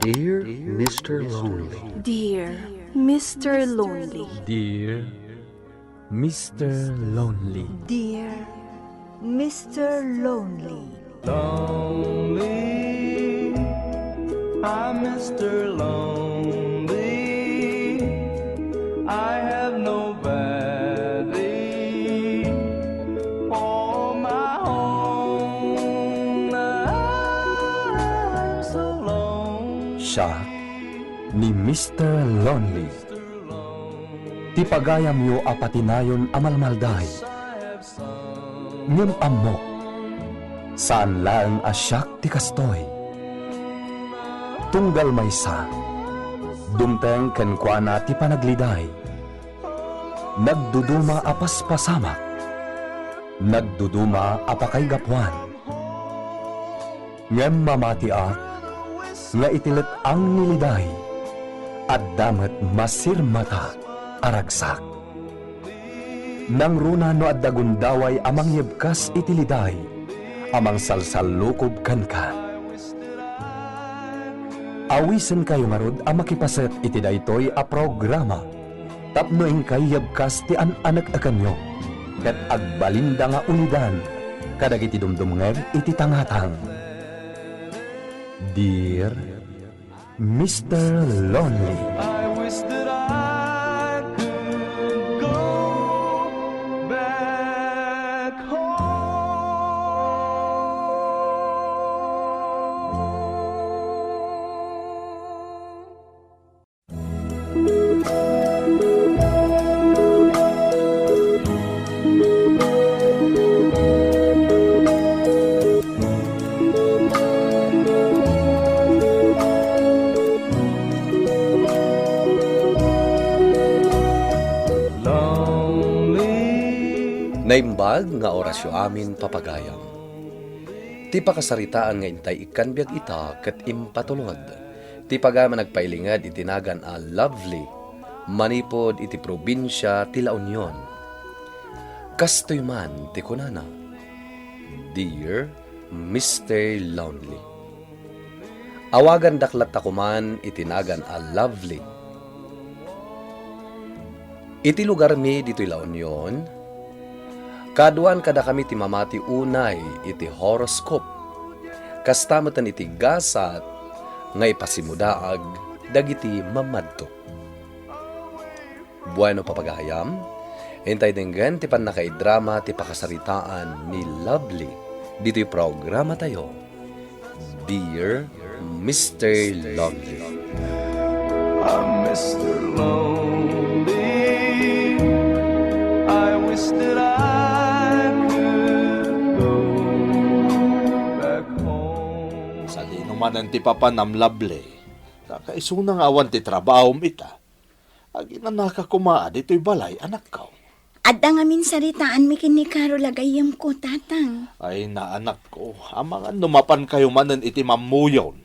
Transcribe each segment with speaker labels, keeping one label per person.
Speaker 1: Dear Mr. Lonely.
Speaker 2: Dear Mr. Lonely.
Speaker 3: Dear Mr. Lonely.
Speaker 4: Dear Mr. Lonely.
Speaker 5: Lonely, I'm Mr. Lonely. I have nobody for my home. I'm so lonely.
Speaker 3: Siya ni Mr. Lonely. Ti pagayam yo apatinayon amalmalday. Ngem amok, saan lang asyak ti kastoy. Tunggal maysa, dumteng kenkwana ti panagliday. Nagduduma apas pasamak, nagduduma apakay gapwan. Ngem mamatiak, nga itilit ang niliday, at damat masirmata aragsak. Nang runa no at dagundaway amang yebkas itiliday, amang salsalukob kanka. Awisen kayo marod ang makipaset iti daytoy a programa. Tapno kay yebkas ti an-anak akanyo, ket agbalinda nga ulidan, kadag iti dumdumngeg iti tangatang. Dear Mr. Lonely.
Speaker 5: I wish that I could go back home.
Speaker 1: Naimbag nga orasyo amin papagayam. Ti pakasaritaan nga intay ikanbiag ita ket impatulod. Ti pagama nagpailingad itinagan a lovely, manipod iti probinsya ti La Union. Kastoy man ti kunana, Dear Mr. Lonely. Awagan daklat takuman itinagan a lovely. Iti lugar mi dito'y La Union, kaduan kada kami ti mamati unay iti horoscope. Kastamatan iti gasat nga ipasimudaag dagiti mamadto. Bueno papagayam, hintay dinggan ti panakaidrama ti pakasaritaan ni Lovely. Dito'y programa tayo, Dear Mr. Lonely.
Speaker 5: I'm Mr. Lonely. I wish that I could go back home.
Speaker 6: Sa linumanan ti papanam Lovely, kakaisunang awan ti trabaho mita. Agi na nakakumaa dito'y balay anak ka.
Speaker 7: Adda nga min saritaan mi kini Karo lagayam ko, tatang.
Speaker 6: Ay na anak ko, amangan numapan kayo manan iti mamuyon.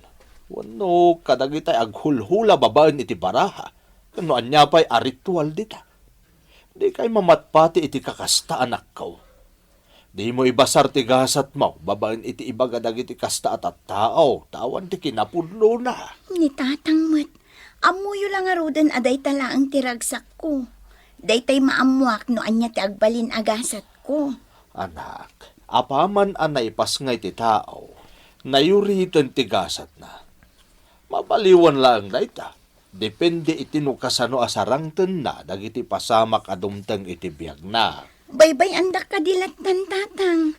Speaker 6: Wano kadagitay aghulhula babaan iti baraha. Kano anya pa'y aritual dita. Di kay mamatpati iti kakasta anak ko. Di mo ibasar ti gasat mo, babaan iti ibagadag iti kasta at tao, tawan ti kinapudlo na.
Speaker 7: Ni tatang mat, amuyo lang arudan aday tala ang tiragsak ko. Daytay maamuak no anya ti agbalin agasat ko.
Speaker 6: Anak, apaman anay pasngay ti tao, nayuritan ti gasat na. Mabaliwan lang dayta. Depende iti no kasano asarangten na dagiti pasamak adumteng iti biyag na.
Speaker 7: Baybay andak kadilatan, tatang.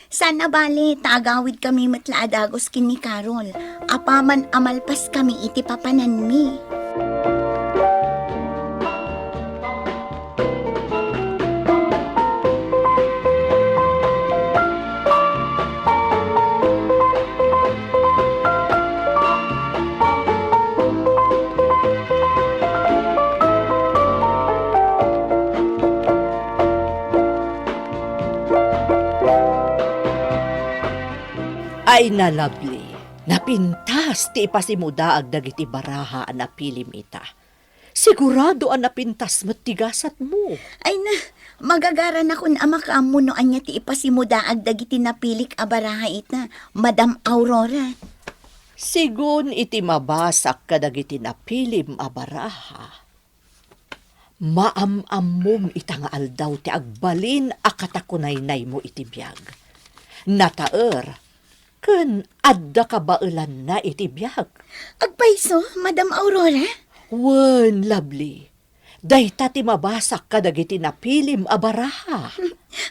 Speaker 7: Sana bali, tagawid kami matla adagos kini Karol. Apaman amalpas kami iti papanan mi.
Speaker 8: Ay na Lovely, napintas ti ipasimudaag dagiti baraha ang napilim ita. Sigurado ang napintas mo't tigasat mo.
Speaker 7: Ay na, magagaran akong amakamuno anya ti ipasimudaag dagiti napilik a baraha ita, Madam Aurora.
Speaker 8: Sigun iti mabasak kadagiti napilim a baraha. Maam-ammom ita nga aldaw ti agbalin a katakunaynay mo iti biyag. Nataer, ken adda kabailan na iti biyag.
Speaker 7: Agpaiso, Madam Aurora?
Speaker 8: Wen, lovely. Dayta ti mabasak kadagiti napilim a baraha.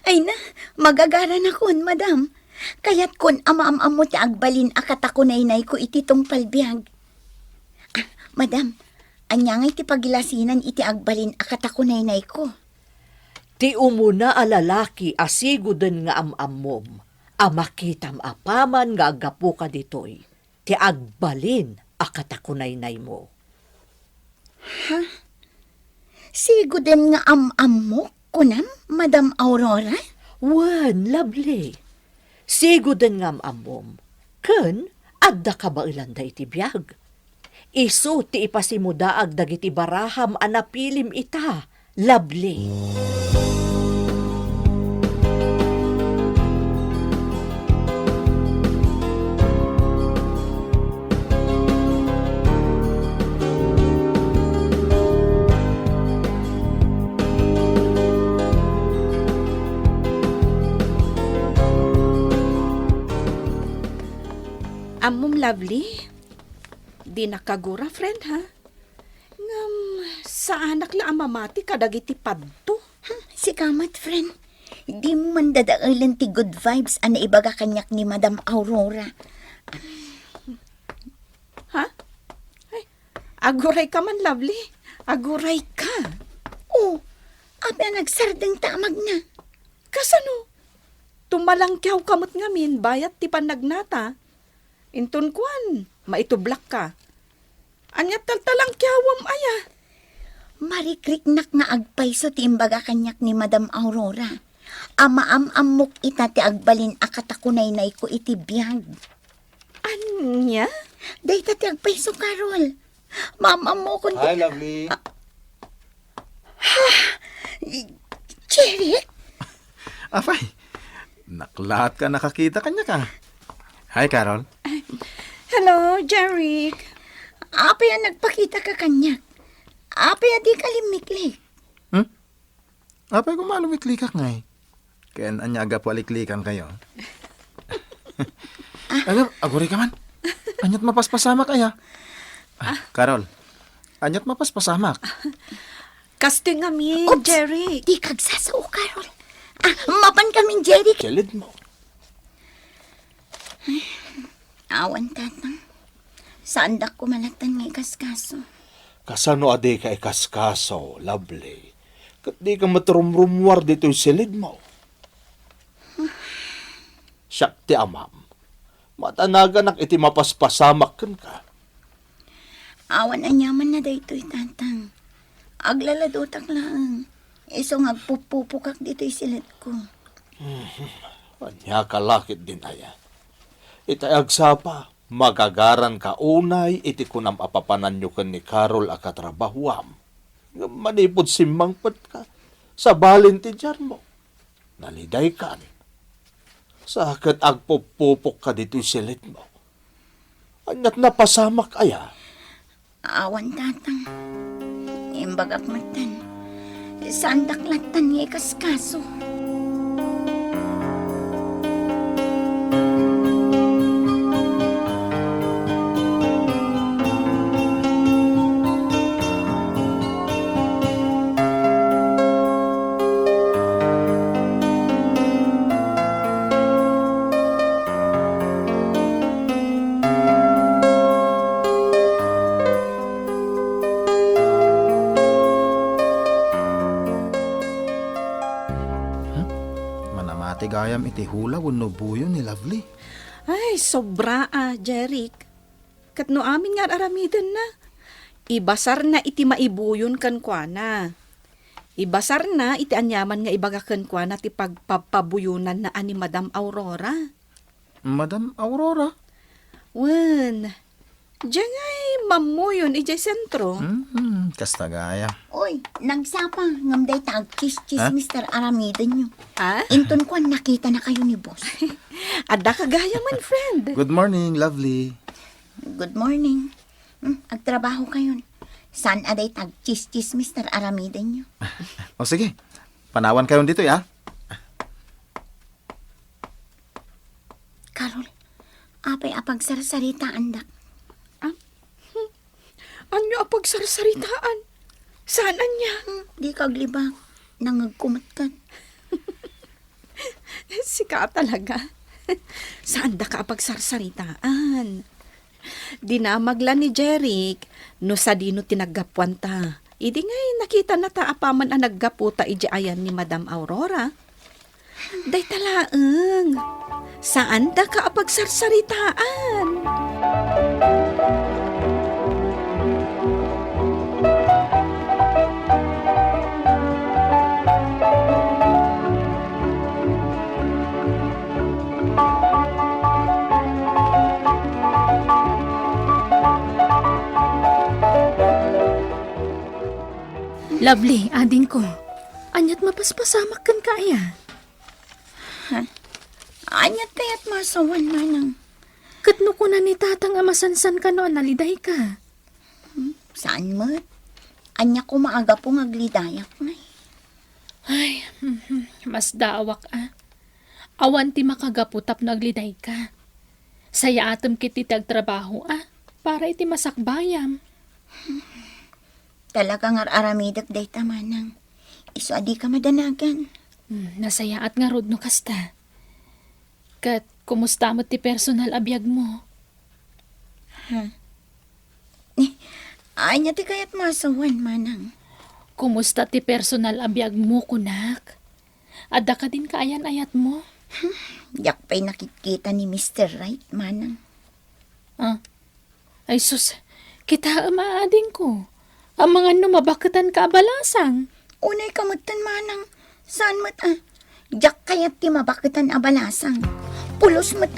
Speaker 7: Ay na, magagaran akon, Madam. Kaya't kun amaam-am mo ti agbalin akatakunaynay ko iti tong palbiag. Madam, anyangay ti pagilasinan iti agbalin akatakunaynay ko.
Speaker 8: Ti umuna a lalaki asiguden nga am-ammom, a makitam apaman nga agapu ka ditoy, ti agbalin akatakunaynay mo.
Speaker 7: Sigo din nga am-am mo, kunam, Madam Aurora?
Speaker 8: Wen, lovely. Siguden nga am-ammom, ken adda kabailan da iti biyag. Isu ti ipasimudaag dagiti baraham a napilim ita, lovely.
Speaker 9: Amom lovely, di nakagura friend ha. Ngam, sa anak la amamati kadagiti padto.
Speaker 7: Si kamat, friend. Di mo man dadailan ti good vibes ana ibaga kanyak ni Madam Aurora.
Speaker 9: Ha? Ay, aguray ka man lovely, aguray ka.
Speaker 7: Oh, abi ang nagsardeng tamag na.
Speaker 9: Kasano? Tumalangkyaw kamot ngamin bayat ti panagnata. Inton kuan, maitublak ka. Anyat taltalang kyawam aya.
Speaker 7: Marikriknak nga agpayso ti imbaga kanyak ni Madam Aurora. Amaam-amok ita ti agbalin akatakunaynay ko iti biyag.
Speaker 9: Anya?
Speaker 7: Dayta ti agpayso, Carol. Mamam mo kun...
Speaker 6: Hi, lovely.
Speaker 7: Cherry?
Speaker 10: Afay, naklat ka nakakita kanya ka. Hi, Carol.
Speaker 9: Hello, Jeric.
Speaker 7: Apa yan nagpakita ka kanyak? Apa yan di kalimiklik?
Speaker 10: Apay kung malumiklikak ngay. Kaya anyaga po aliklikan kayo. Aguri ka man. Anyat mapaspasamak kaya. Carol, anyat mapaspasamak.
Speaker 9: Kasting amin,
Speaker 7: Oops!
Speaker 9: Jeric.
Speaker 7: Di kagsasao, Carol. Mapan kaming Jerry.
Speaker 6: Silid mo.
Speaker 7: Awan, tatang. Saan dak kumalatan ng kaskaso?
Speaker 6: Kasano ade ka ikaskaso, lovely. Kat di ka maturumrumwar dito'y silid mo. Siyak ti amam. Matanagan iti mapaspasamak kan ka.
Speaker 7: Awan anyaman na daytoy, tatang. Aglaladotak lang. Iso ngagpupupukak dito'y silat ko.
Speaker 6: Anya kalakit din aya. Itay agsapa, magagaran ka unay iti kunam apapanan nyo kan ni Carol akatrabahuam. Manipod simmangpet ka. Sa balin ti dyan mo. Naliday kan. Sakit agpupupok ka dito'y silit mo. Anyat napasamak aya.
Speaker 7: Awan, tatang. Imbagak matan. Saan daklatan ng kaskaso?
Speaker 10: Gayam iti hula wano buyo ni Lovely.
Speaker 9: Ay, sobra Jeric. Katno amin nga aramidan na. Ibasar na iti maibuyon kan kwa na. Ibasar na iti anyaman nga ibaga kan kwa na ti pagpapabuyunan na ani Madam Aurora.
Speaker 10: Madam Aurora?
Speaker 9: Wen, diyan ngay mamuyon iti sentro.
Speaker 10: Kasta gaya.
Speaker 7: Oy, nagsapa. Ngamday tag-chis-chis,
Speaker 10: Ha?
Speaker 7: Mr. Aramidan nyo.
Speaker 9: Ha?
Speaker 7: Inton ko, nakita na kayo ni boss.
Speaker 9: Ada kagaya man, friend.
Speaker 10: Good morning, Lovely.
Speaker 7: Good morning. Agtrabaho kayon. Saan aday tag-chis-chis, Mr. Aramida nyo?
Speaker 10: O sige, panawan kayo dito, ya.
Speaker 7: Carol, apay apagsarsarita, andak.
Speaker 9: Anyo apag sarsaritaan? Saan niya?
Speaker 7: Di kaglibang. Nangagkumat ka.
Speaker 9: Sika talaga. Saan da ka apag sarsaritaan? Dinamagla ni Jeric, no sa dino tinaggapuan ta. Idi ngay nakita na ta apaman ang naggaputa iji ayan ni Madam Aurora. Day talaeng. Saan da ka apag sarsaritaan?
Speaker 11: Lovely, ading ko. Anyat mapaspasamak kan kaya.
Speaker 7: Anyat kaya't masawan manang.
Speaker 11: Katno ko na ni tatang amasansan ka noon, naliday ka.
Speaker 7: Saan mo? Anya ko maaga po ngaglidayak ngay.
Speaker 11: Ay, mas daawak Awan ti makagaputap nagliday ka. Saya atom kiti tagtrabaho para iti masakbayam.
Speaker 7: Talagang aramidak day tamanang. Iso adi ka madanagan.
Speaker 11: Nasaya at nga rod no kasta. Kat kumusta mo ti personal abiyag mo?
Speaker 7: Anya ti kaya't masawan manang.
Speaker 11: Kumusta ti personal abiyag mo, kunak? Adda ka din kaayan-ayat mo?
Speaker 7: Yak pa'y nakikita ni Mr. Right, manang.
Speaker 11: Ay sus, kita maading ko. Ang mga numabakatan ka abalasang.
Speaker 7: Unay kamutan manang. Saan mat Jak kaya't ti mabakitan abalasang. Pulos mat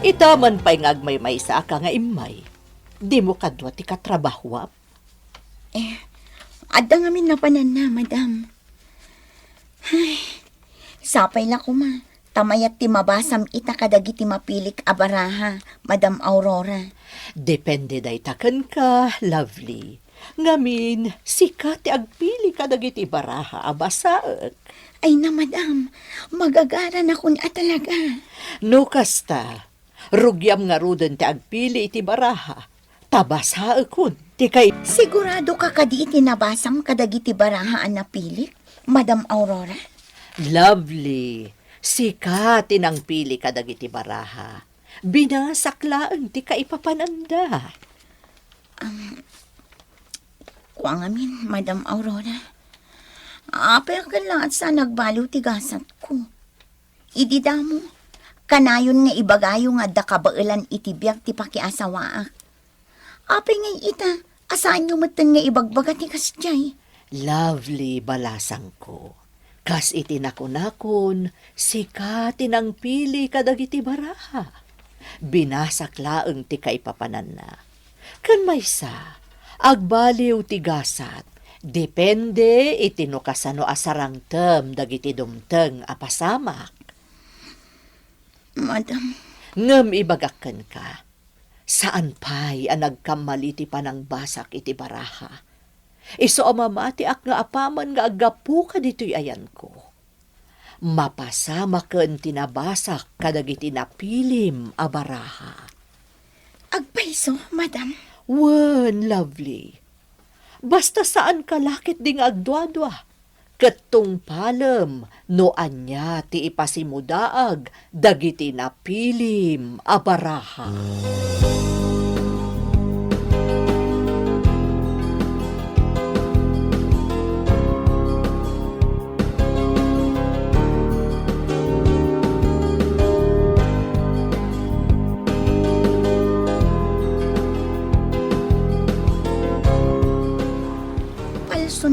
Speaker 8: Ita man pa'y ngagmay-may sa aka nga imay. Di mo kadwa ti katrabahwap.
Speaker 7: Adda ngamin na panan na, madam. Ay, sapay la ko ma. Tamayat ti mabasam ita kadagiti mapilik abaraha, Madam Aurora.
Speaker 8: Depende day taken ka, lovely. Ngamin, sika ti agpili kadagiti baraha abasaek.
Speaker 7: Ay na, madam. Magagaran akon talaga.
Speaker 8: No kasta, rugyam nga ruden ti agpili iti baraha. Tabasaek kun, ti kay...
Speaker 7: Sigurado ka kadi itinabasam kadagiti baraha ang napilik, Madam Aurora?
Speaker 8: Lovely. Sika tinangpili kadagiti baraha. Binasaklaan ti kaipapananda.
Speaker 7: Kuang amin, Madam Aurora. Apay ka lang at sa nagbaliw tigasat ko. Idida mo, kanayon nga ibagayo nga da kabailan itibiyag ti pakiasawaak. Apay nga ita, asaan nyo matan nga ibagbaga ti kasjay?
Speaker 8: Lovely balasang ko. Kas itinakon-nakon, sika tinangpili kadagiti baraha. Binasaklaeng ti kaipapanan na. Kan maysa, agbaliw ti gasat, depende itinukasano asarang tem dagiti dumteng apasamak.
Speaker 7: Madam.
Speaker 8: Ngem ibagakken ka, saan pa'y ang nagkamali ti panang basak iti baraha? Iso amamati ak nga apaman nga agapu ka dito'y ayan ko. Mapasama ken tinabasak kadagiti napilim a baraha.
Speaker 7: Agpaiso, madam.
Speaker 8: Wen, lovely. Basta saan ka lakit ding agdwadwa. Ketong palem, no anya ti ipasimudaag, dagiti napilim a baraha.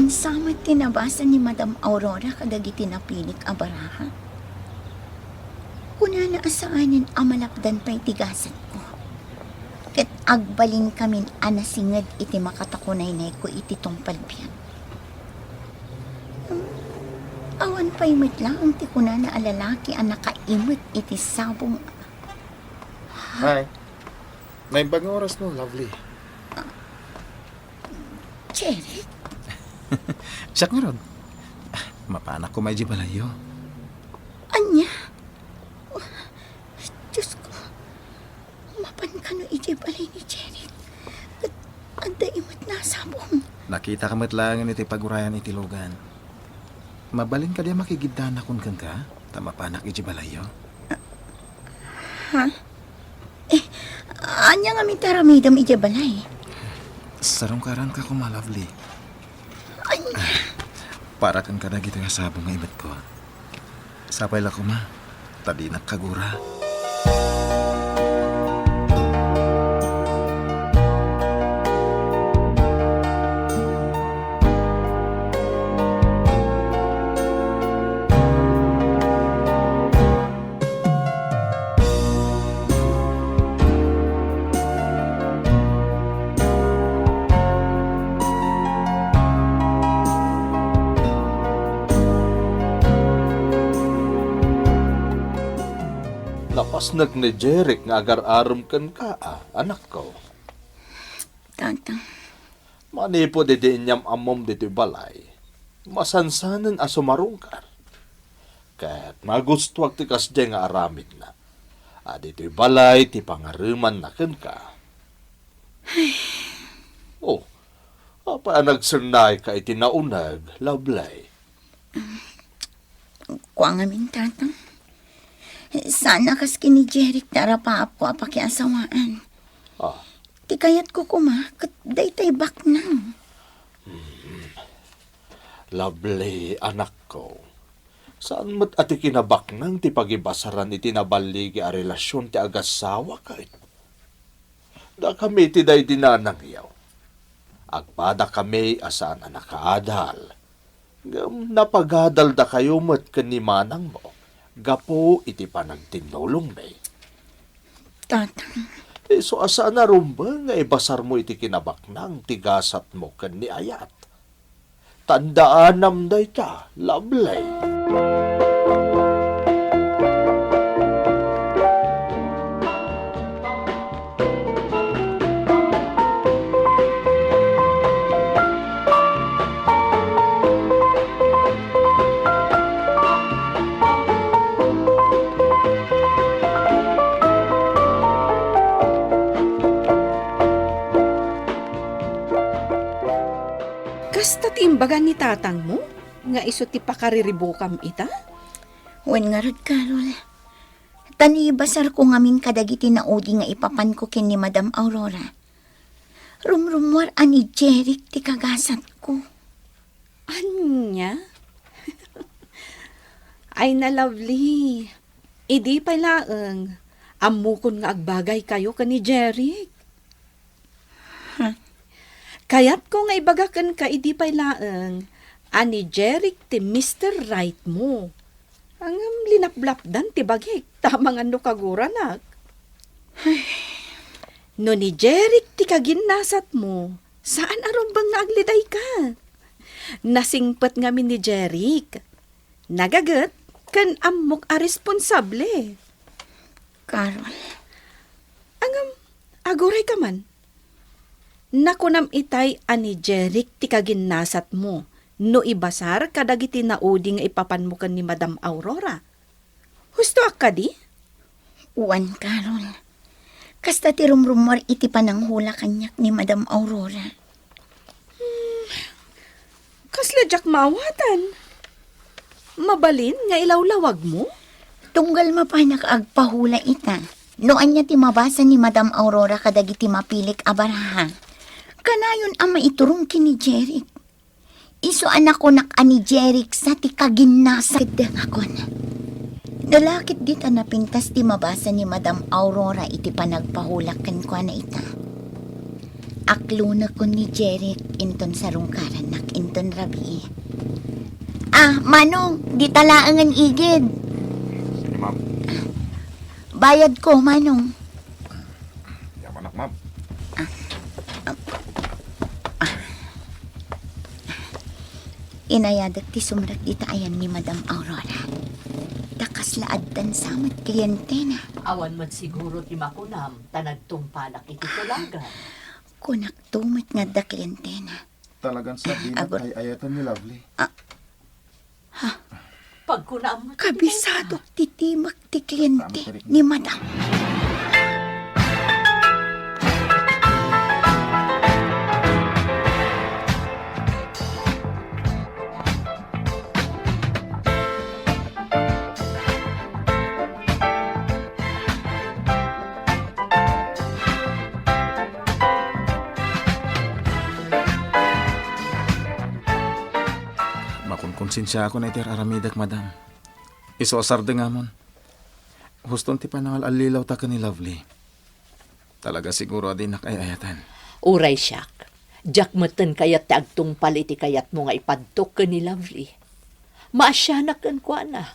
Speaker 7: Samad tinabasa ni Madam Aurora kadagiti napilik a baraha. Kuna na asaanin amalapdan pa'y tigasan ko. Ket agbalin kamin anasingad iti makatakunay na ko iti tong palbiyan. Awan pa'y matlaang ti kuna na alalaki ang nakaimot iti sabong.
Speaker 10: Hi. May bagong oras mo, lovely.
Speaker 7: Jeric,
Speaker 10: Siyak nga, Rod. Mapanak ko may jibalayo.
Speaker 7: anya? Oh, Diyos ko, mapan ka no ijibalay ni Jeric. At anda imot nasabong.
Speaker 10: Nakita ka matlangan iti pagurayan iti lugan. Mabalin ka diya makigidana kun kang ka, tamapanak ijibalayo.
Speaker 7: Ha? Anya nga mitaramidam ijibalay.
Speaker 10: Sarong karan ka ko, ma, lovely.
Speaker 7: Anya?
Speaker 10: Para kang kada gito nga sabong nga ibat ko. Sapay la ko, ma. Tadinak kagura.
Speaker 6: Napasnag ni Jeric nga agar-aram kan ka, anak ko.
Speaker 7: Tatang,
Speaker 6: Manipo di inyam amom dito balay. Masansanan asumarungkar. Kat magustuwag ti kasdya nga aramid na. Dito'y balay ti pangaruman na kan ka. Oh, apa nagsernay ka iti naunag, lablay.
Speaker 7: kuha nga min tatang. Sana kas kini Jeric tarapaap ko apakiasawaan.
Speaker 6: Ah,
Speaker 7: Ti kayat ko kuma, kat daytay bak nang.
Speaker 6: lablay, anak ko. Saan mo't ati kinabak nang ti pagibasaran iti nabaligi a relasyon ti agasawa kahit. Da kami ti day dinanang yaw. Agpada kami asaan na nakaadal. Napagadal da kayo mo't kanimanang mo. Gapo iti panagtinulong may.
Speaker 7: Tatang,
Speaker 6: So asaan na rumba nga ibasar mo iti kinabak nang tigasat mo kan ni ayat. Tandaan day ka, lablay.
Speaker 9: Kasta timbagan ni tatang mo? Nga iso ti pakariribukam ita?
Speaker 7: wen nga rod Carol. Tani basar ko ngamin kadagiti na udi nga ipapan ko kin ni Madam Aurora. Rumrumwar ani Jeric ti kagasat ko.
Speaker 9: Anya? Ay na lovely. Idi pa laeng. Amukon nga agbagay kayo ka ni Jeric. Kayat ko nga ibagakan ka idi pa laeng. Ani Jeric ti Mr. Right mo. Ang linaplapdan ti bagik. Tamang ano kaguranak. No ni Jeric ti kaginnasat mo. Saan aron bang naagliday ka? Nasingpet ngamin ni Jeric. Nagagat kan amok a responsable.
Speaker 7: Carol,
Speaker 9: Angam, aguray ka man. Nakunam itay ani Jeric ti kaginnasat mo. No ibasar kadagiti naudi nga ipapan mo kan ni Madam Aurora. Husto akka di?
Speaker 7: uwan Carol. Kasta ti rumrumwar iti pananghula kanyak ni Madam Aurora.
Speaker 9: Kasla jak mawatan. Mabalin nga ilawlawag mo?
Speaker 7: Tunggal mapanak agpahula ita. Noan niya ti mabasa ni Madam Aurora kadagiti mapilik abaraha. Kanayon ama iturong kini Jeric. Iso anak ko nak ani Jeric sa ti kaginnasa. Kadang akon. Dalakit dit napintas ti mabasa ni Madam Aurora iti panagpahulakan ko na ita. Aklo na ko ni Jeric inton sarungkaran nak inton rabi. Manong, di talaangan igid.
Speaker 10: Sige, ma'am.
Speaker 7: Bayad ko, Manong.
Speaker 10: Yaman ak, ma'am.
Speaker 7: Inayadag ti sumrak dita ayan ni Madam Aurora. Takas laadtan samat kliyente na.
Speaker 8: Awan man siguro ti makunam, tanagtumpalak iti tulagan.
Speaker 7: Kunak tumat nga da kliyente na.
Speaker 10: Talagang sabi na
Speaker 7: Agot.
Speaker 10: kay ayatan ni Lovely.
Speaker 8: Pagkunam mo ti
Speaker 7: Kabisado titimak ti kliyente ni madam.
Speaker 10: Makunkonsensya ako na iti aramidak, madam. Isosar de nga mon. Huston ti panangal alilaw ta ka ni Lovely. Talaga siguro din nakayayatan.
Speaker 8: Uray siyak. Jack matan kayat ti agtungpal iti kayat mo nga ipadtok ka ni Lovely. Maasyanak kan kwa na.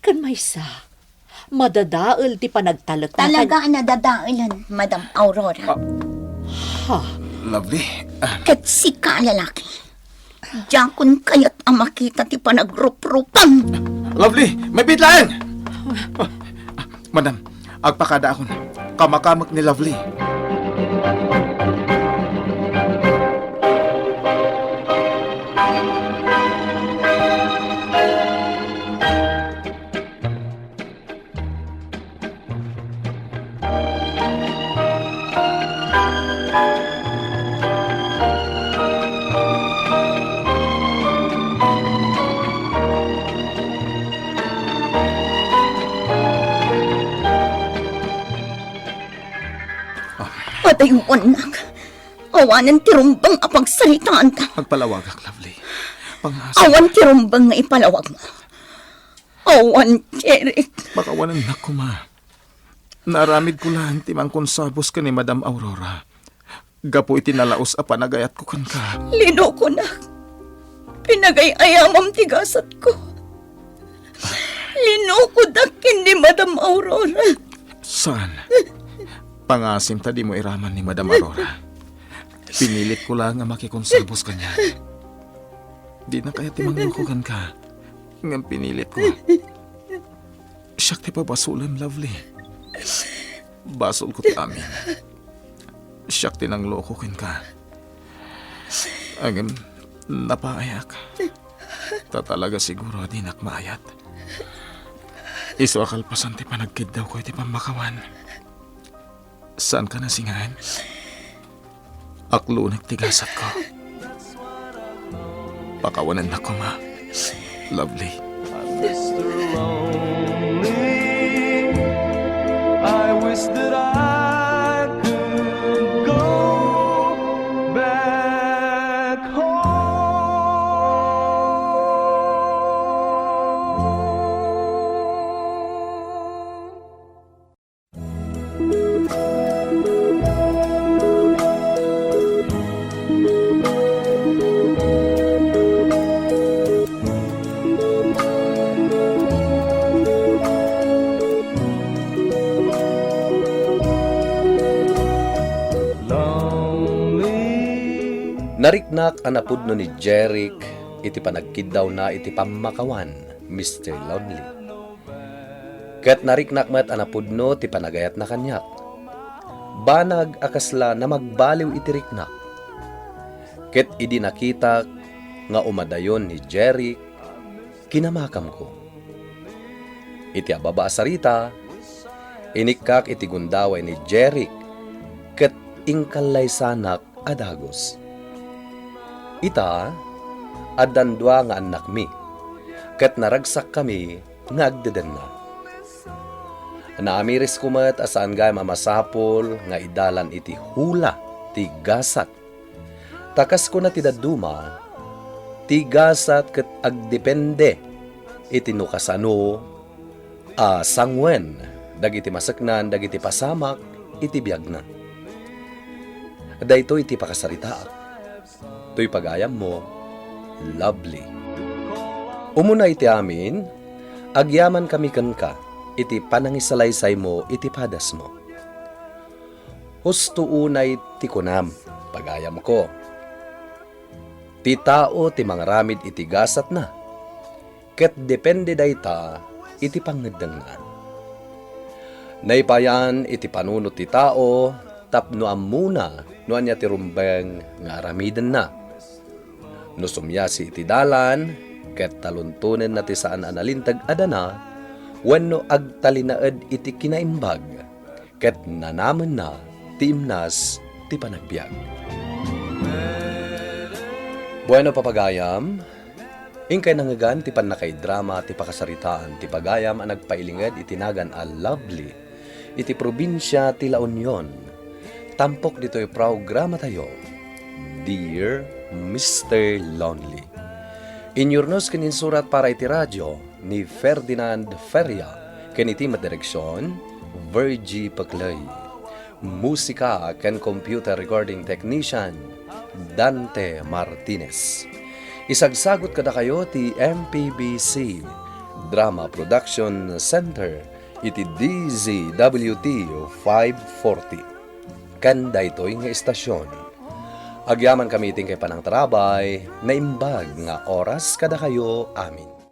Speaker 8: Kan maysa. Madadaal ti panagtalak na
Speaker 7: Talaga nadadailan, Madam Aurora.
Speaker 8: Ha?
Speaker 10: Lovely,
Speaker 7: Kat si ka lalaki. Diyan kun kayat ang makita ti panagrup-rupan.
Speaker 10: Lovely, may bitlaeng! Madam, agpakada ako na. Kamakamak ni Lovely.
Speaker 7: Patayuan nak. Awanan tirumbang apagsalitaan ta.
Speaker 10: Magpalawagak, Lovely. Pangasa,
Speaker 7: Awan tirumbang nga ipalawag mo. Awan, Jeric.
Speaker 10: makawanan na ko, ma. Naramid ko lang timang konsabos ka ni Madam Aurora. Gapo itinalaos a panagayat ko kan ka.
Speaker 7: Lino ko na. Pinagay-ayamam tigasat ko. Lino ko dakin ni Madam Aurora.
Speaker 10: Saan? Pangasim ta di mo iraman ni Madam Aurora. Pinilit ko lang nga makikonsabos ka niya. Di na kaya timang lukugan ka. Nga pinilit ko. Siyak ti pabasulan, Lovely. Basol ko amin. Siyak ti nang lukukin ka. Agam, napaayak. Ta talaga siguro di nakmaayat. Iso akalpasan ti panagkid daw ko iti pamakawan. Saan ka nasingahan? Aklo nagtigasat ko. Pakawanan na ko, ma. Lovely.
Speaker 5: Mr. Lonely, I wish that I could go back home.
Speaker 1: Nariknak anapudno ni Jeric, iti panagkiddaw na iti pamakawan, Mr. Lonely. Kat nariknak mat anapudno ti panagayat na kanyak. Banag akasla na magbaliw iti riknak. Ket idi nakita nga umadayon ni Jeric, kinamakam ko. Iti ababa asarita, inikak iti gundaway ni Jeric, ket ingkalay sanak adagos. Ita, adan dua nga anak mi, ket naragsak kami nga agdeden na. Naamiris kumat asaan gay mamasapol nga idalan iti hula, ti gasat. Takas ko na ti daduma, ti gasat ket agdepende iti nukasano, sangwen, dagiti masaknan, dagiti pasamak, iti biyag na. Dayto iti pakasaritaak. To'y pagayam mo, Lovely. Umuna iti amin, agyaman kami kan ka, iti panangisalaysay mo, iti padas mo. Husto unay ti kunam, pagayam ko. Ti tao ti mangaramid iti gasat na, ket depende dayta, iti pangnedengnan. Naipayan iti panunot ti tao, tapno amuna no anya ti rumbeng nga aramiden na. No sumyasi iti dalan, ket taluntunen na ti saan analintag adana, wenno agtalinaed iti kinaimbag, ket nanamen na ti imnas ti panagbiag. Bueno papagayam, ingkay nangagan ti panakay drama ti pakasaritaan ti pagayam ang nagpailinged itinagan a Lovely iti probinsya ti La Union. Tampok dito'y programa tayo, Dear Mr. Lonely. Inyurnos kanin surat para iti radyo ni Ferdinand Feria, kaniti madireksyon, Virgie Paclay. Musika ken computer recording technician, Dante Martinez. Isagsagot kada kayo ti MPBC Drama Production Center iti DZWT 540. Kanda ito'y nga istasyon. Agyaman kami iting kay panang tarabay, na imbag nga oras kada kayo amin.